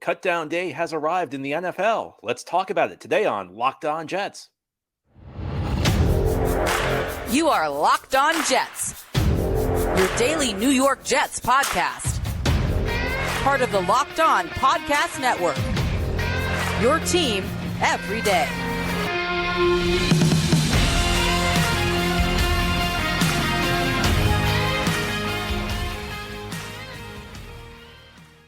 Cutdown day has arrived in the NFL. Let's talk about it today on Locked On Jets. You are Locked On Jets, your daily New York Jets podcast. Part of the Locked On Podcast Network, your team every day.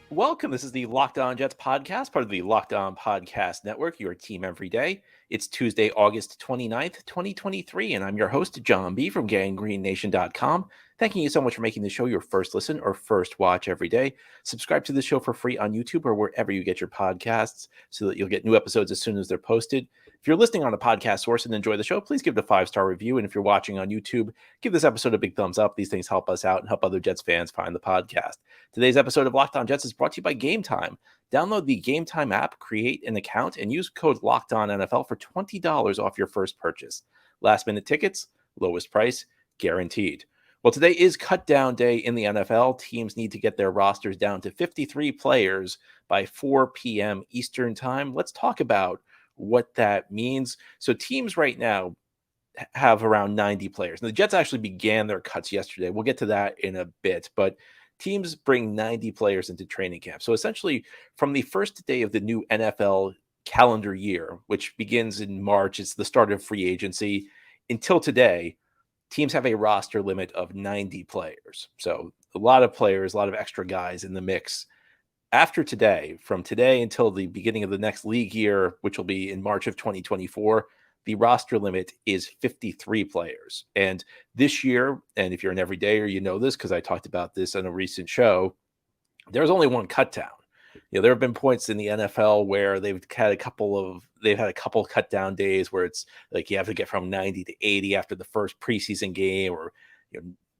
Welcome. This is the Locked On Jets podcast, part of the Locked On Podcast Network, your team every day. It's Tuesday, August 29th, 2023, and I'm your host, John B. from GanggreenNation.com. Thanking you so much for making the show your first listen or first watch every day. Subscribe to the show for free on YouTube or wherever you get your podcasts so that you'll get new episodes as soon as they're posted. If you're listening on a podcast source and enjoy the show, please give it a 5-star review. And if you're watching on YouTube, give this episode a big thumbs up. These things help us out and help other Jets fans find the podcast. Today's episode of Locked On Jets is brought to you by Gametime. Download the Gametime app, create an account, and use code LOCKEDONNFL for $20 off your first purchase. Last-minute tickets, lowest price, guaranteed. Well, today is Cutdown day in the NFL. Teams need to get their rosters down to 53 players by 4 p.m. Eastern Time. Let's talk about what that means. So teams right now have around 90 players. And the Jets actually began their cuts yesterday. We'll get to that in a bit, but teams bring 90 players into training camp. So essentially, from the first day of the new NFL calendar year, which begins in March, it's the start of free agency, until today, teams have a roster limit of 90 players. So a lot of players, a lot of extra guys in the mix. After today, from today until the beginning of the next league year, which will be in March of 2024, the roster limit is 53 players. And this year, and if you're an everydayer, you know this because I talked about this on a recent show, there's only one cutdown. You know, there have been points in the NFL where they've had a couple cutdown days where it's like you have to get from 90 to 80 after the first preseason game, or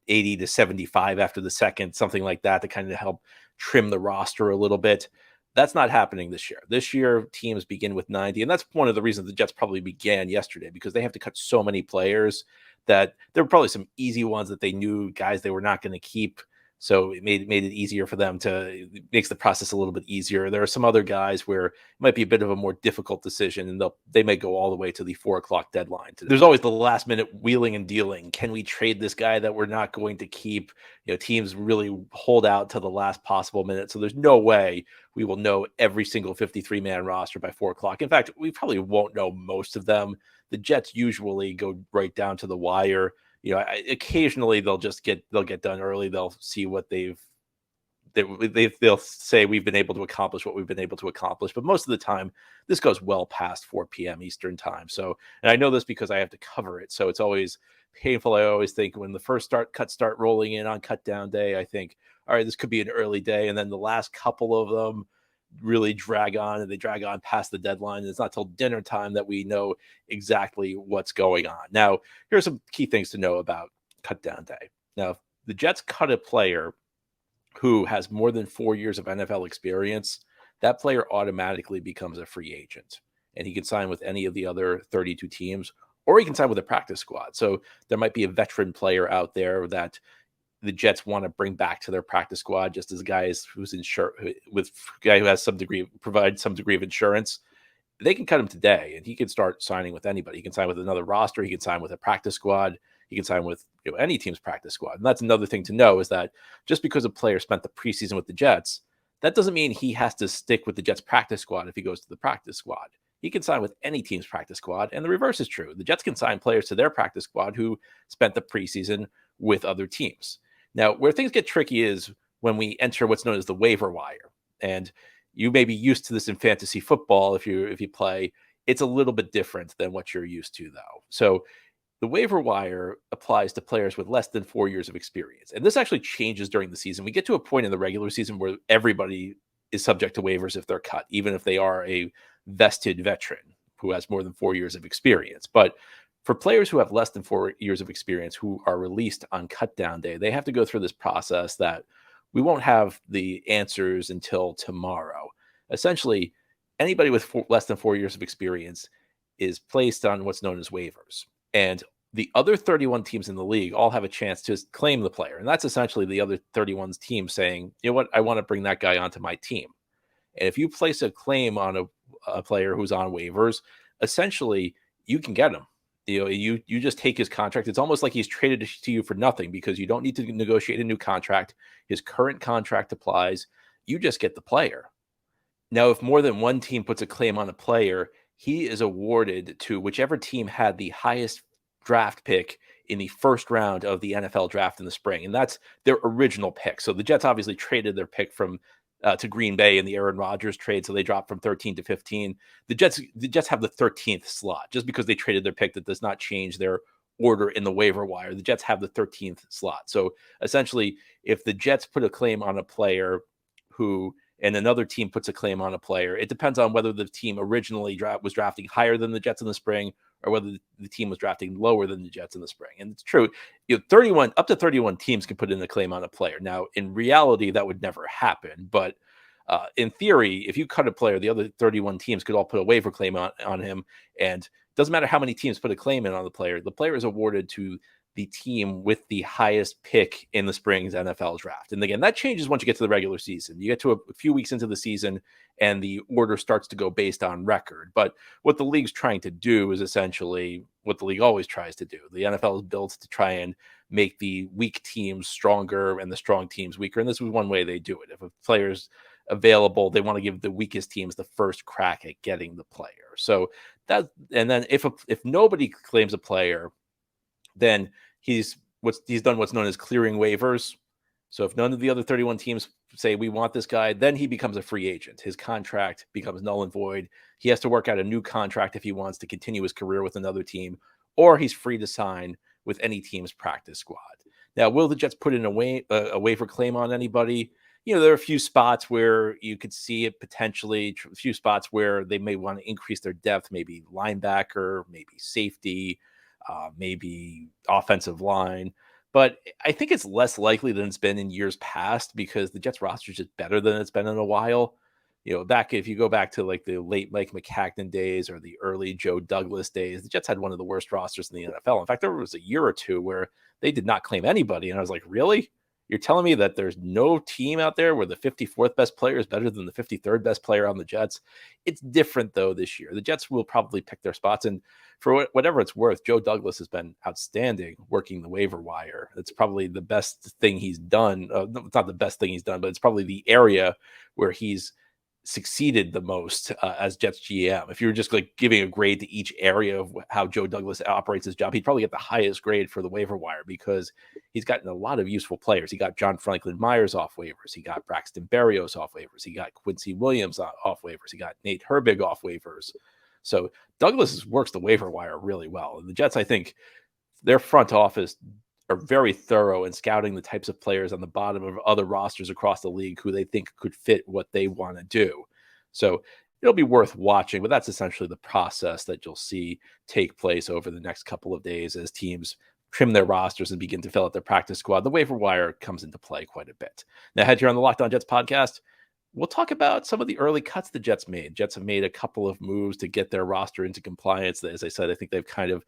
80 to 75 after the second, something like that, to kind of help trim the roster a little bit. That's not happening this year. This year, teams begin with 90, and that's one of the reasons the Jets probably began yesterday, because they have to cut so many players that there were probably some easy ones that they knew guys they were not going to keep. So it made it easier for them it makes the process a little bit easier. There are some other guys where it might be a bit of a more difficult decision, and they may go all the way to the 4:00 deadline. There's always the last minute wheeling and dealing. Can we trade this guy that we're not going to keep? Teams really hold out to the last possible minute. So there's no way we will know every single 53-man roster by 4:00. In fact, we probably won't know most of them. The Jets usually go right down to the wire. Occasionally they'll get done early. They'll see what they'll say we've been able to accomplish what we've been able to accomplish. But most of the time, this goes well past 4 p.m. Eastern time. So, and I know this because I have to cover it. So it's always painful. I always think when the first cuts start rolling in on cutdown day, I think, all right, this could be an early day. And then the last couple of them really drag on, and they drag on past the deadline. And it's not till dinner time that we know exactly what's going on. Now, here's some key things to know about cutdown day. Now, if the Jets cut a player who has more than 4 years of NFL experience, that player automatically becomes a free agent, and he can sign with any of the other 32 teams, or he can sign with a practice squad. So there might be a veteran player out there that the Jets want to bring back to their practice squad, just as a guy who's guy who has provides some degree of insurance. They can cut him today, and he can start signing with anybody. He can sign with another roster. He can sign with a practice squad. He can sign with any team's practice squad. And that's another thing to know, is that just because a player spent the preseason with the Jets, that doesn't mean he has to stick with the Jets practice squad if he goes to the practice squad. He can sign with any team's practice squad, and the reverse is true. The Jets can sign players to their practice squad who spent the preseason with other teams. Now, where things get tricky is when we enter what's known as the waiver wire. And you may be used to this in fantasy football if you play. It's a little bit different than what you're used to, though. So the waiver wire applies to players with less than 4 years of experience. And this actually changes during the season. We get to a point in the regular season where everybody is subject to waivers if they're cut, even if they are a vested veteran who has more than 4 years of experience. But for players who have less than 4 years of experience who are released on cutdown day, they have to go through this process that we won't have the answers until tomorrow. Essentially, anybody with less than 4 years of experience is placed on what's known as waivers. And the other 31 teams in the league all have a chance to claim the player. And that's essentially the other 31 teams saying, you know what, I want to bring that guy onto my team. And if you place a claim on a player who's on waivers, essentially you can get him. You just take his contract. It's almost like he's traded to you for nothing because you don't need to negotiate a new contract. His current contract applies. You just get the player. Now, if more than one team puts a claim on a player, he is awarded to whichever team had the highest draft pick in the first round of the NFL draft in the spring. And that's their original pick. So the Jets obviously traded their pick from to Green Bay in the Aaron Rodgers trade. So they dropped from 13 to 15. The Jets have the 13th slot. Just because they traded their pick, that does not change their order in the waiver wire. The Jets have the 13th slot. So essentially, if the Jets put a claim on a player and another team puts a claim on a player, it depends on whether the team originally was drafting higher than the Jets in the spring or whether the team was drafting lower than the Jets in the spring. And it's true, 31 up to 31 teams can put in a claim on a player. Now, in reality, that would never happen. But in theory, if you cut a player, the other 31 teams could all put a waiver claim on him. And it doesn't matter how many teams put a claim in on the player is awarded to the team with the highest pick in the spring's NFL draft. And again, that changes once you get to the regular season. You get to a few weeks into the season and the order starts to go based on record. But what the league's trying to do is essentially what the league always tries to do. The NFL is built to try and make the weak teams stronger and the strong teams weaker. And this is one way they do it. If a player's available, they want to give the weakest teams the first crack at getting the player. So and then if nobody claims a player, then he's done what's known as clearing waivers. So if none of the other 31 teams say we want this guy, then he becomes a free agent. His contract becomes null and void. He has to work out a new contract if he wants to continue his career with another team, or he's free to sign with any team's practice squad. Now, will the Jets put in a waiver claim on anybody? There are a few spots where you could see it potentially, a few spots where they may want to increase their depth, maybe linebacker, maybe safety, maybe offensive line. But I think it's less likely than it's been in years past because the Jets roster is just better than it's been in a while. If you go back to like the late Mike McCagnon days or the early Joe Douglas days, the Jets had one of the worst rosters in the NFL. In fact, there was a year or two where they did not claim anybody. And I was like, really? You're telling me that there's no team out there where the 54th best player is better than the 53rd best player on the Jets? It's different, though, this year. The Jets will probably pick their spots. And for whatever it's worth, Joe Douglas has been outstanding working the waiver wire. It's probably the best thing he's done. It's not the best thing he's done, but it's probably the area where he's succeeded the most as Jets GM. If you were just like giving a grade to each area of how Joe Douglas operates his job, he'd probably get the highest grade for the waiver wire because he's gotten a lot of useful players. He got John Franklin Myers off waivers. He got Braxton Berrios off waivers. He got Quincy Williams off waivers. He got Nate Herbig off waivers. So Douglas works the waiver wire really well. And the Jets, I think their front office are very thorough in scouting the types of players on the bottom of other rosters across the league who they think could fit what they want to do. So it'll be worth watching, but that's essentially the process that you'll see take place over the next couple of days as teams trim their rosters and begin to fill out their practice squad. The waiver wire comes into play quite a bit. Now, ahead here on the Locked On Jets podcast, we'll talk about some of the early cuts the Jets made. Jets have made a couple of moves to get their roster into compliance. As I said, I think they've kind of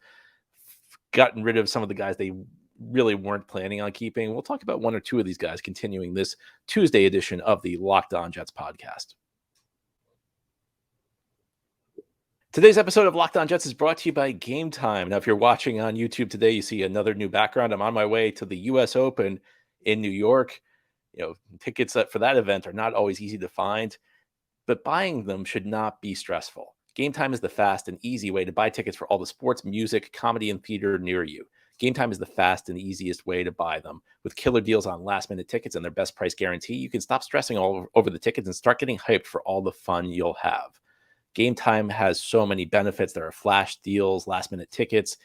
gotten rid of some of the guys they really weren't planning on keeping. We'll talk about one or two of these guys continuing this Tuesday edition of the Locked On Jets podcast. Today's episode of Locked On Jets is brought to you by Gametime. Now, if you're watching on YouTube today, you see another new background. I'm on my way to the U.S. Open in New York. Tickets for that event are not always easy to find, but buying them should not be stressful. Gametime is the fast and easy way to buy tickets for all the sports, music, comedy, and theater near you. Gametime is the fast and easiest way to buy them. With killer deals on last-minute tickets and their best price guarantee, you can stop stressing all over the tickets and start getting hyped for all the fun you'll have. Gametime has so many benefits. There are flash deals, last-minute tickets,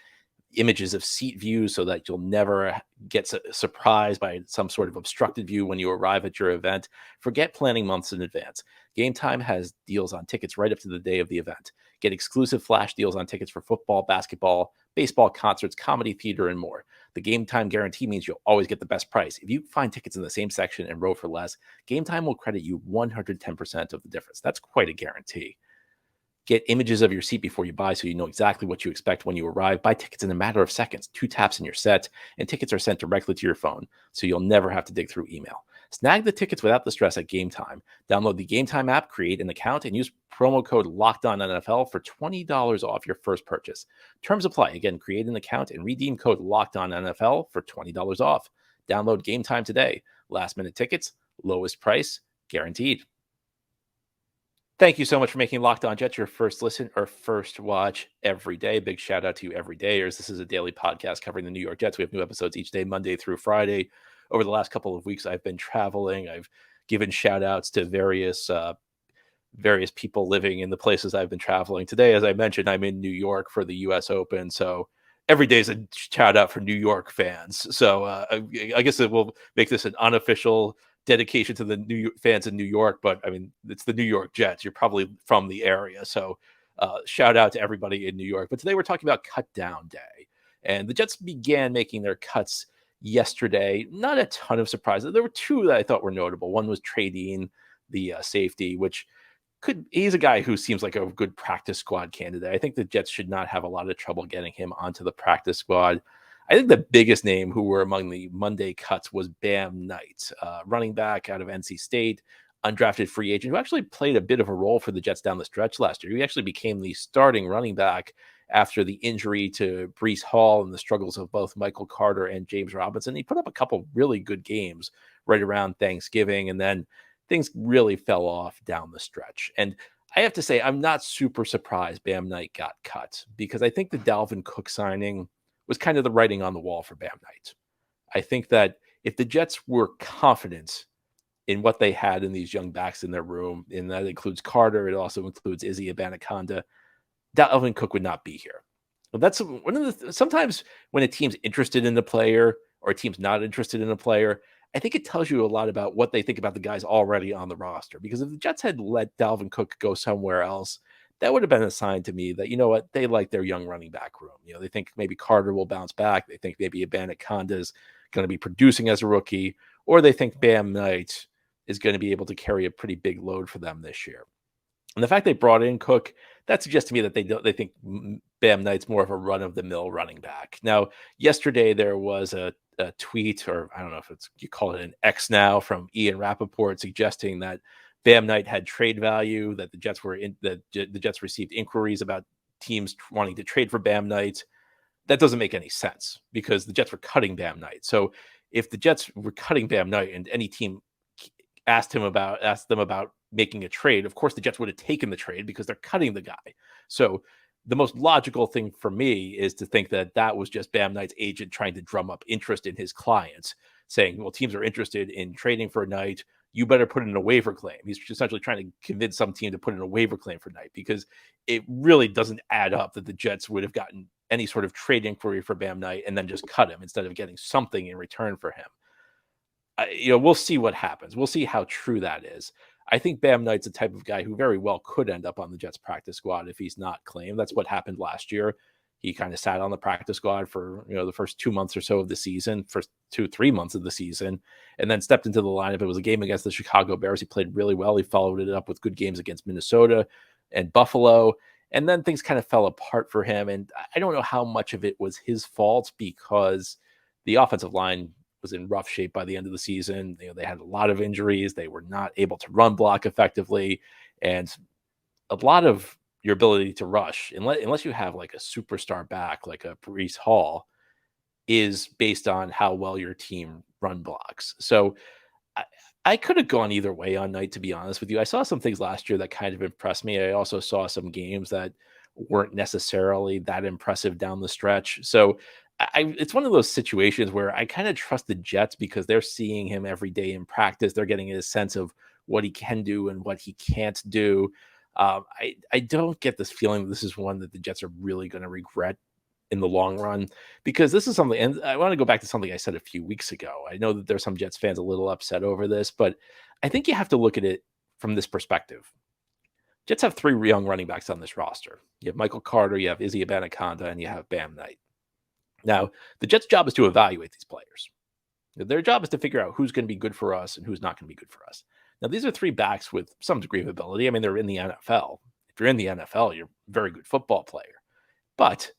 images of seat views so that you'll never get surprised by some sort of obstructed view when you arrive at your event. Forget planning months in advance. Gametime has deals on tickets right up to the day of the event. Get exclusive flash deals on tickets for football, basketball, baseball, concerts, comedy, theater, and more. The Gametime guarantee means you'll always get the best price. If you find tickets in the same section and row for less, Gametime will credit you 110% of the difference. That's quite a guarantee. Get images of your seat before you buy so you know exactly what you expect when you arrive. Buy tickets in a matter of seconds, 2 taps and you're set, and tickets are sent directly to your phone so you'll never have to dig through email. Snag the tickets without the stress at Gametime. Download the Gametime app, create an account, and use promo code LOCKEDONNFL for $20 off your first purchase. Terms apply. Again, create an account and redeem code LOCKEDONNFL for $20 off. Download Gametime today. Last minute tickets, lowest price, guaranteed. Thank you so much for making Locked On Jets your first listen or first watch every day. Big shout out to you everydayers. This is a daily podcast covering the New York Jets. We have new episodes each day, Monday through Friday. Over the last couple of weeks, I've been traveling. I've given shout outs to various people living in the places I've been traveling. Today, as I mentioned, I'm in New York for the U.S. Open. So every day is a shout out for New York fans. So I guess it will make this an unofficial dedication to the New fans in New York, but I mean, it's the New York Jets. You're probably from the area. So shout out to everybody in New York. But today we're talking about Cutdown Day. And the Jets began making their cuts yesterday. Not a ton of surprises. There were two that I thought were notable. One was Trey Dean, the safety, which he's a guy who seems like a good practice squad candidate. I think the Jets should not have a lot of trouble getting him onto the practice squad. I think the biggest name who were among the Monday cuts was Bam Knight, running back out of NC State, undrafted free agent who actually played a bit of a role for the Jets down the stretch last year. He actually became the starting running back after the injury to Breece Hall and the struggles of both Michael Carter and James Robinson. He put up a couple really good games right around Thanksgiving, and then things really fell off down the stretch. And I have to say, I'm not super surprised Bam Knight got cut because I think the Dalvin Cook signing was kind of the writing on the wall for Bam Knight. I think that if the Jets were confident in what they had in these young backs in their room, and that includes Carter, it also includes Izzy Abanikanda, Dalvin Cook would not be here. But that's one of the sometimes when a team's interested in a player or a team's not interested in a player, I think it tells you a lot about what they think about the guys already on the roster. Because if the Jets had let Dalvin Cook go somewhere else, that would have been a sign to me that, you know what, they like their young running back room. You know, they think maybe Carter will bounce back. They think maybe Abanikanda is going to be producing as a rookie, or they think Bam Knight is going to be able to carry a pretty big load for them this year. And the fact they brought in Cook, that suggests to me that they think Bam Knight's more of a run-of-the-mill running back. Now, yesterday there was a tweet, or I don't know if you call it an X now, from Ian Rappaport suggesting that Bam Knight had trade value, that the Jets the Jets received inquiries about teams wanting to trade for Bam Knight. That doesn't make any sense because the Jets were cutting Bam Knight. So if the Jets were cutting Bam Knight and any team asked them about making a trade, of course the Jets would have taken the trade because they're cutting the guy. So the most logical thing for me is to think that that was just Bam Knight's agent trying to drum up interest in his clients, saying, well, teams are interested in trading for Knight. You better put in a waiver claim. He's essentially trying to convince some team to put in a waiver claim for Knight because it really doesn't add up that the Jets would have gotten any sort of trade inquiry for Bam Knight and then just cut him instead of getting something in return for him. We'll see what happens. We'll see how true that is. I think Bam Knight's a type of guy who very well could end up on the Jets practice squad if he's not claimed. That's what happened last year. He kind of sat on the practice squad for, the first 2 months or so of the season, first 2-3 months of the season, and then stepped into the lineup. It was a game against the Chicago Bears. He played really well. He followed it up with good games against Minnesota and Buffalo. And then things kind of fell apart for him. And I don't know how much of it was his fault because the offensive line was in rough shape by the end of the season. They had a lot of injuries. They were not able to run block effectively. And a lot of your ability to rush, unless you have like a superstar back, like a Breece Hall, is based on how well your team run blocks. So I could have gone either way on Knight, to be honest with you. I saw some things last year that kind of impressed me. I also saw some games that weren't necessarily that impressive down the stretch. So it's one of those situations where I kind of trust the Jets because they're seeing him every day in practice. They're getting a sense of what he can do and what he can't do. I don't get this feeling that this is one that the Jets are really going to regret in the long run, because this is something, and I want to go back to something I said a few weeks ago. I know that there's some Jets fans a little upset over this, but I think you have to look at it from this perspective. Jets have 3 young running backs on this roster. You have Michael Carter, you have Izzy Abanikanda, and you have Bam Knight. Now, the Jets' job is to evaluate these players. Their job is to figure out who's going to be good for us and who's not going to be good for us. Now, these are 3 backs with some degree of ability. I mean, they're in the NFL. If you're in the NFL, you're a very good football player. But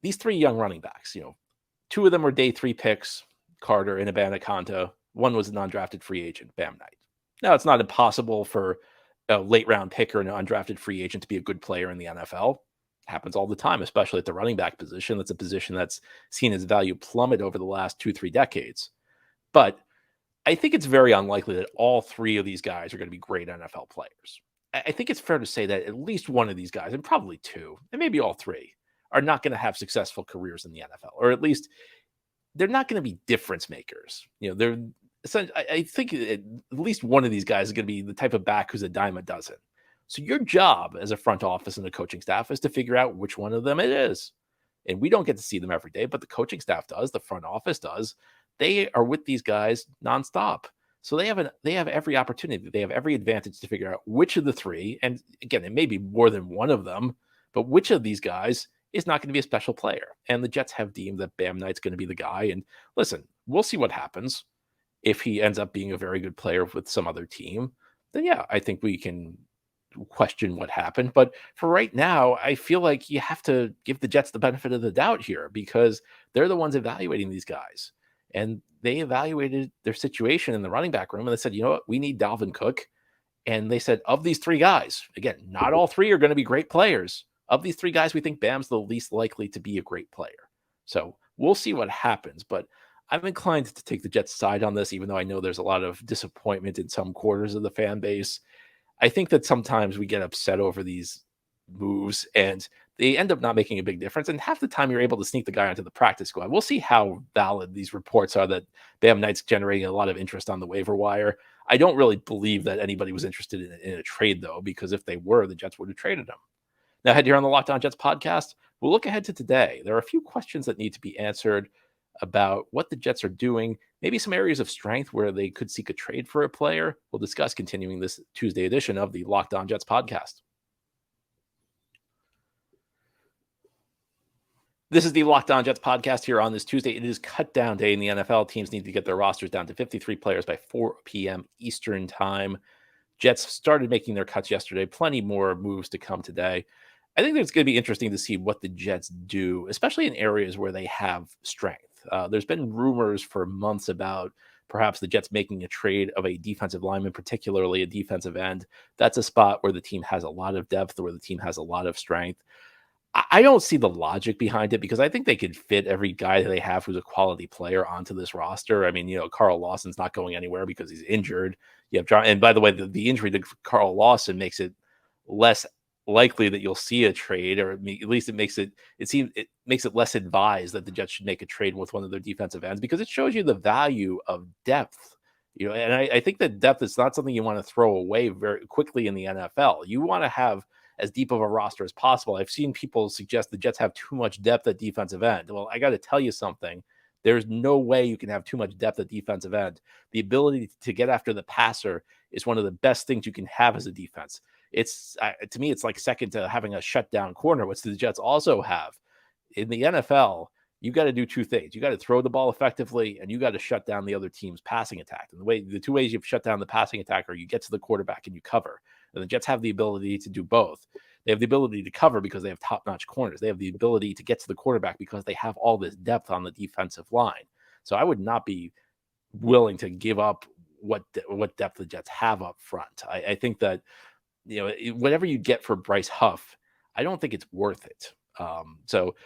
these 3 young running backs, 2 of them were day 3 picks, Carter and Abanikanda. One was an undrafted free agent, Bam Knight. Now, it's not impossible for a late round pick or an undrafted free agent to be a good player in the NFL. It happens all the time, especially at the running back position. That's a position that's seen its value plummet over the last 2-3 decades. But I think it's very unlikely that all three of these guys are going to be great NFL players. I think it's fair to say that at least one of these guys, and probably two, and maybe all three, are not going to have successful careers in the NFL, or at least they're not going to be difference makers. I think at least one of these guys is going to be the type of back who's a dime a dozen. So your job as a front office and a coaching staff is to figure out which one of them it is. And we don't get to see them every day, but the coaching staff does, the front office does. They are with these guys nonstop. So they have every opportunity. They have every advantage to figure out which of the three, and again, it may be more than one of them, but which of these guys is not going to be a special player. And the Jets have deemed that Bam Knight's going to be the guy. And listen, we'll see what happens. If he ends up being a very good player with some other team, then yeah, I think we can question what happened. But for right now, I feel like you have to give the Jets the benefit of the doubt here because they're the ones evaluating these guys. And they evaluated their situation in the running back room and they said, you know what, we need Dalvin Cook. And they said, of these three guys, again, not all three are going to be great players. Of these three guys, we think Bam's the least likely to be a great player. So we'll see what happens. But I'm inclined to take the Jets' side on this, even though I know there's a lot of disappointment in some quarters of the fan base. I think that sometimes we get upset over these moves and they end up not making a big difference. And half the time you're able to sneak the guy onto the practice squad. We'll see how valid these reports are that Bam Knight's generating a lot of interest on the waiver wire. I don't really believe that anybody was interested in a trade, though, because if they were, the Jets would have traded him. Now, ahead here on the Locked On Jets podcast, we'll look ahead to today. There are a few questions that need to be answered about what the Jets are doing, maybe some areas of strength where they could seek a trade for a player. We'll discuss continuing this Tuesday edition of the Locked On Jets podcast. This is the Locked On Jets podcast here on this Tuesday. It is Cutdown day in the NFL. Teams need to get their rosters down to 53 players by 4 p.m. Eastern time. Jets started making their cuts yesterday. Plenty more moves to come today. I think it's going to be interesting to see what the Jets do, especially in areas where they have strength. There's been rumors for months about perhaps the Jets making a trade of a defensive lineman, particularly a defensive end. That's a spot where the team has a lot of depth, where the team has a lot of strength. I don't see the logic behind it because I think they could fit every guy that they have who's a quality player onto this roster. I mean, Carl Lawson's not going anywhere because he's injured. You have John, and by the way, the injury to Carl Lawson makes it less likely that you'll see a trade, or at least it makes it less advised that the Jets should make a trade with one of their defensive ends because it shows you the value of depth. And I think that depth is not something you want to throw away very quickly in the NFL. You want to have as deep of a roster as possible. I've seen people suggest the Jets have too much depth at defensive end. Well, I got to tell you something. There's no way you can have too much depth at defensive end. The ability to get after the passer is one of the best things you can have as a defense. It's to me, it's like second to having a shutdown corner, which the Jets also have. In the NFL, you got to do two things. You got to throw the ball effectively, and you got to shut down the other team's passing attack. And the two ways you shut down the passing attack are you get to the quarterback and you cover. And the Jets have the ability to do both. They have the ability to cover because they have top-notch corners. They have the ability to get to the quarterback because they have all this depth on the defensive line. So I would not be willing to give up what depth the Jets have up front. I think that whatever you get for Bryce Huff, I don't think it's worth it. So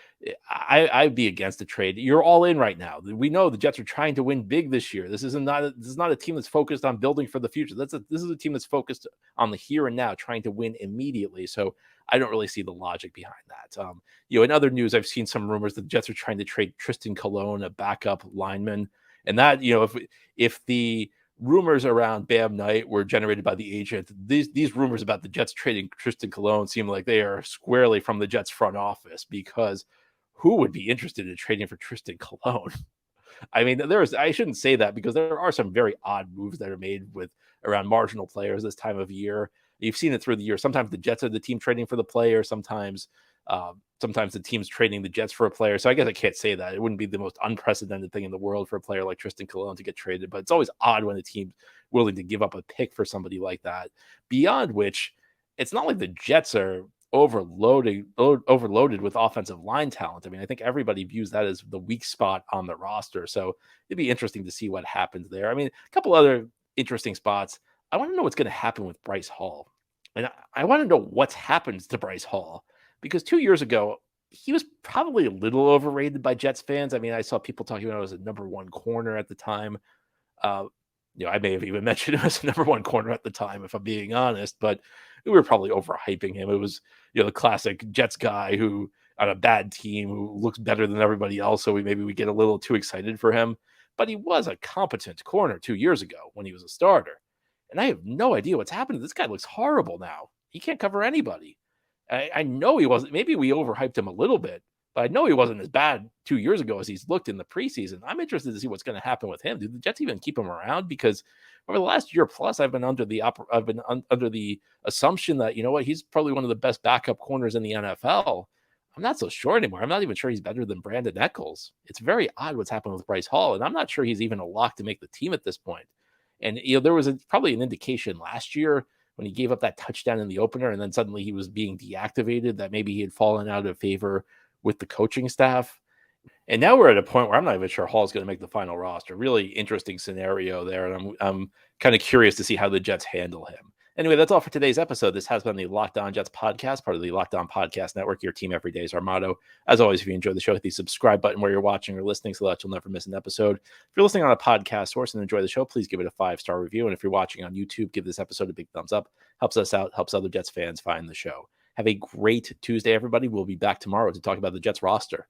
I'd be against the trade. You're all in right now. We know the Jets are trying to win big this year. This is not a team that's focused on building for the future. This is a team that's focused on the here and now, trying to win immediately. So I don't really see the logic behind that. In other news, I've seen some rumors that the Jets are trying to trade Tristan Colon, a backup lineman, and that if the rumors around Bam Knight were generated by the agent, these rumors about the Jets trading Tristan Colon seem like they are squarely from the Jets front office, because who would be interested in trading for Tristan Colon? I mean, I shouldn't say that because there are some very odd moves that are made around marginal players this time of year. You've seen it through the year. Sometimes the Jets are the team trading for the player. Sometimes the team's trading the Jets for a player. So I guess I can't say that. It wouldn't be the most unprecedented thing in the world for a player like Tristan Colon to get traded, but it's always odd when a team's willing to give up a pick for somebody like that. Beyond which, it's not like the Jets are overloaded with offensive line talent. I mean, I think everybody views that as the weak spot on the roster. So it'd be interesting to see what happens there. I mean, a couple other interesting spots. I want to know what's going to happen with Bryce Hall. And I want to know what's happened to Bryce Hall, because 2 years ago, he was probably a little overrated by Jets fans. I mean, I saw people talking about him as a number one corner at the time. Uh, I may have even mentioned him as a number one corner at the time, if I'm being honest, but we were probably overhyping him. It was, the classic Jets guy who on a bad team who looks better than everybody else. So maybe we get a little too excited for him, but he was a competent corner 2 years ago when he was a starter. And I have no idea what's happened. This guy looks horrible now. He can't cover anybody. I know he wasn't. Maybe we overhyped him a little bit, but I know he wasn't as bad 2 years ago as he's looked in the preseason. I'm interested to see what's going to happen with him. Do the Jets even keep him around? Because over the last year plus, I've been under the assumption that, he's probably one of the best backup corners in the NFL. I'm not so sure anymore. I'm not even sure he's better than Brandon Eccles. It's very odd what's happened with Bryce Hall, and I'm not sure he's even a lock to make the team at this point. And there was probably an indication last year when he gave up that touchdown in the opener, and then suddenly he was being deactivated, that maybe he had fallen out of favor with the coaching staff. And now we're at a point where I'm not even sure Hall's going to make the final roster. Really interesting scenario there, and I'm kind of curious to see how the Jets handle him. Anyway, that's all for today's episode. This has been the Locked On Jets podcast, part of the Locked On Podcast Network. Your team every day is our motto. As always, if you enjoy the show, hit the subscribe button where you're watching or listening so that you'll never miss an episode. If you're listening on a podcast source and enjoy the show, please give it a 5-star review. And if you're watching on YouTube, give this episode a big thumbs up. Helps us out, helps other Jets fans find the show. Have a great Tuesday, everybody. We'll be back tomorrow to talk about the Jets roster.